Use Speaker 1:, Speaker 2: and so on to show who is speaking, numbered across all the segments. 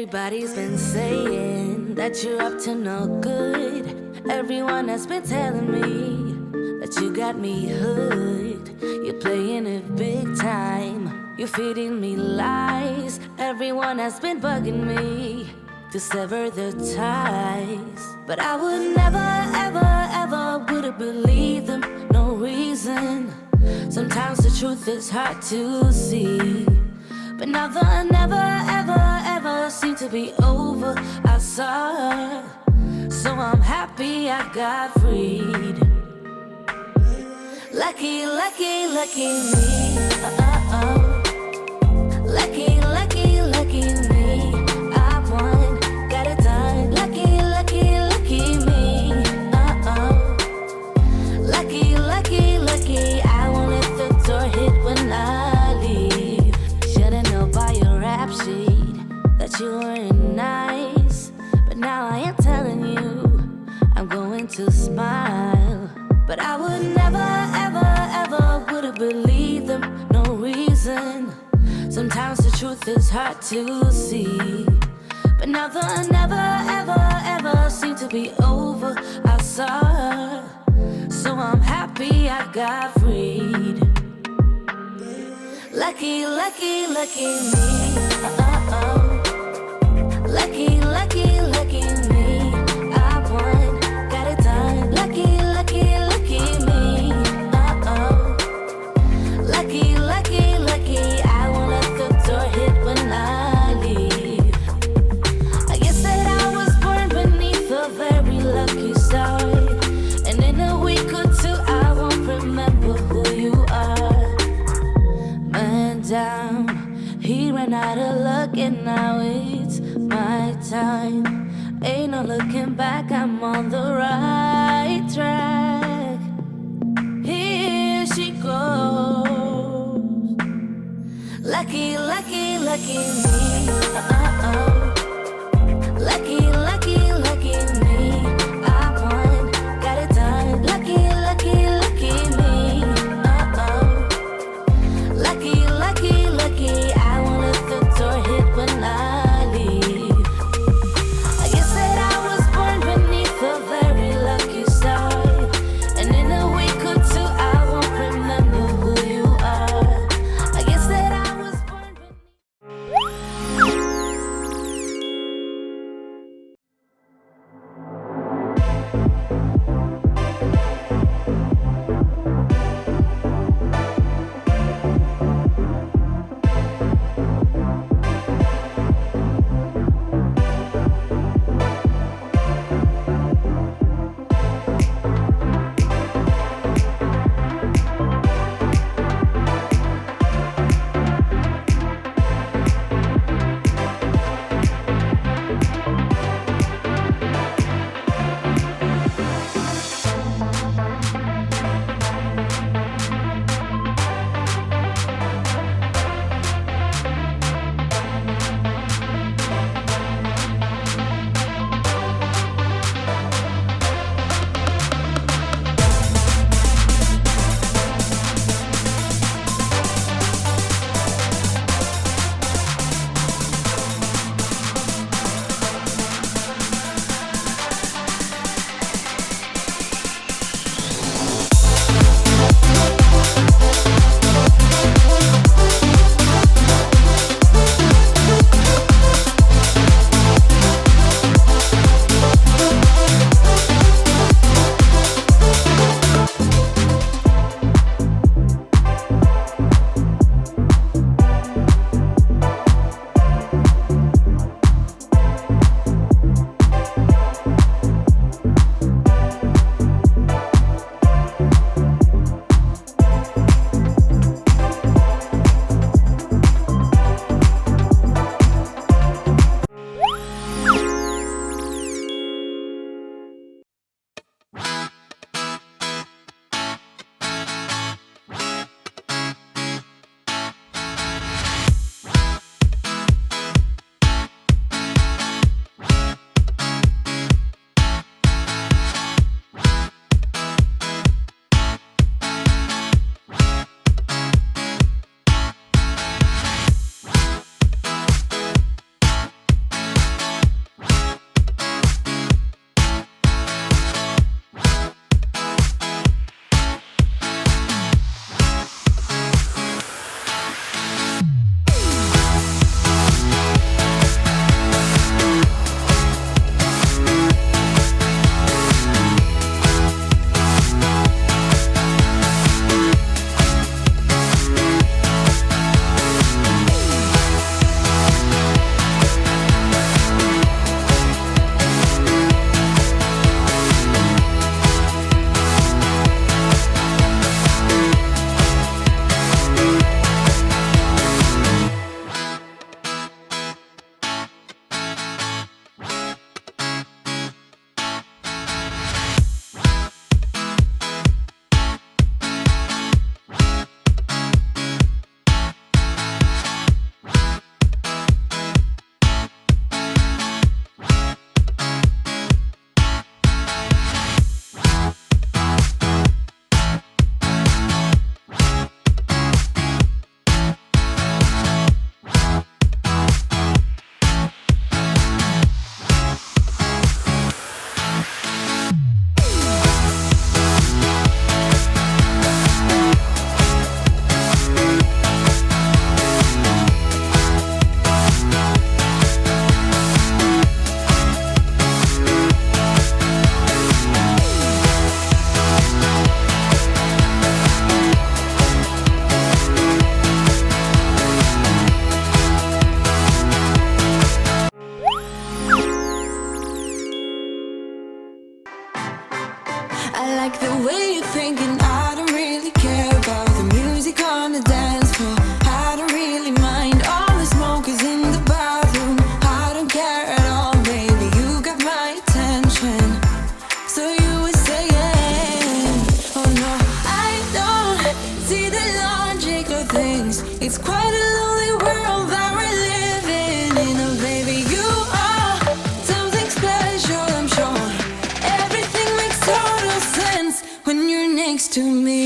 Speaker 1: Everybody's been saying that you're up to no good. Everyone has been telling me that you got me hooked. You're playing it big time. You're feeding me lies. Everyone has been bugging me to sever the ties. But I would never, ever, ever would have believed them. No reason. Sometimes the truth is hard to see. But now the never, ever, ever seemed to be over. I saw her, so I'm happy I got freed. Lucky, lucky, lucky me. Lucky, lucky, lucky me. I won, got it done. Lucky, lucky, lucky me. Lucky, lucky, lucky. I won't let the door hit when I leave. Should've known by your rap sheet that you weren't nice, but now I am telling you I'm going to smile. But I would never, ever, ever would have believed them. No reason. Sometimes the truth is hard to see. But now the never, ever, ever seemed to be over. I saw her, so I'm happy I got freed. Lucky, lucky, lucky me. Lucky, lucky, lucky me. I won, got it done. Lucky, lucky, lucky me. Lucky, lucky, lucky. I won't let the door hit when I leave. I guess that I was born beneath a very lucky star, and in a week or two I won't remember who you are. Man down, he ran out of luck and now it's my time. Ain't no looking back, I'm on the right track. Here she goes. Lucky, lucky, lucky me. Lucky, lucky, lucky me. I won, got it done. Lucky, lucky, lucky me. Lucky, lucky, lucky. I won't let the door hit when I leave. I guess that I was born beneath a very lucky star, and in a week or two I won't remember who you are. I guess that I was born beneath. the way you're thinking. I don't really care about the music on the dance floor. I don't really mind all the smokers in the bathroom. I don't care at all, baby, you got my attention. So you were saying, oh no, I don't see the logic of things. It's quite a lonely world that we're living in. Oh baby, you are something special, I'm sure. Everything makes total sense when you're next to me.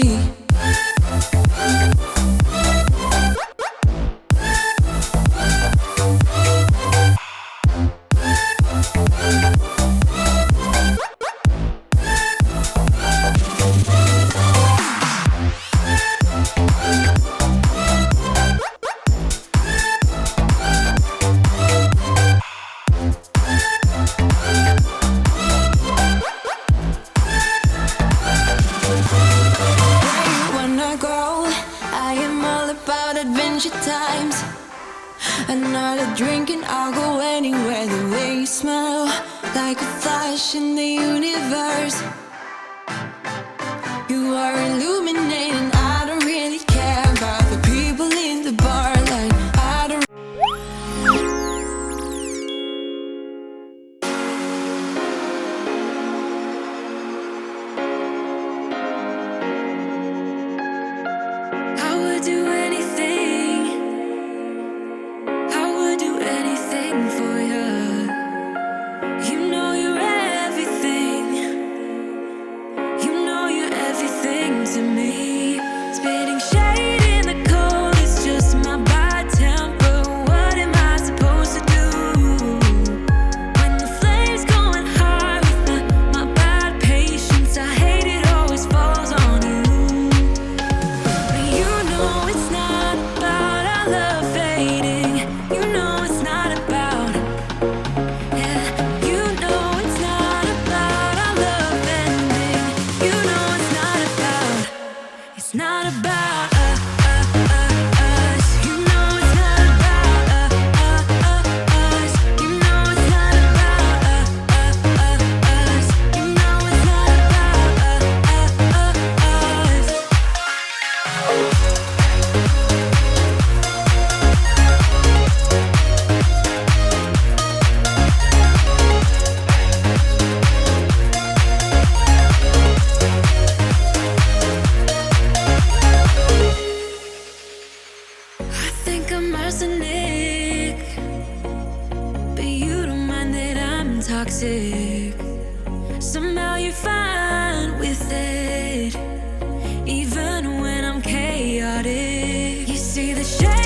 Speaker 1: Times another drink and I'll go anywhere. The way you smell, like a flash in the universe. You are illuminating. I don't really care about the people in the bar. Like I don't. I would do anything. For you, you know you're everything. You know you're everything to me. Spitting shade in the cold, it's just my bad temper. What am I supposed to do when the flame's going high with my bad patience? I hate it always falls on you. But you know it's not about our love fading. You know it's not about. Not about us. You know it's not about us. You know it's not about us. You know it's not about us. Arsenic, but you don't mind that I'm toxic. Somehow you're fine with it, even when I'm chaotic. You see the shade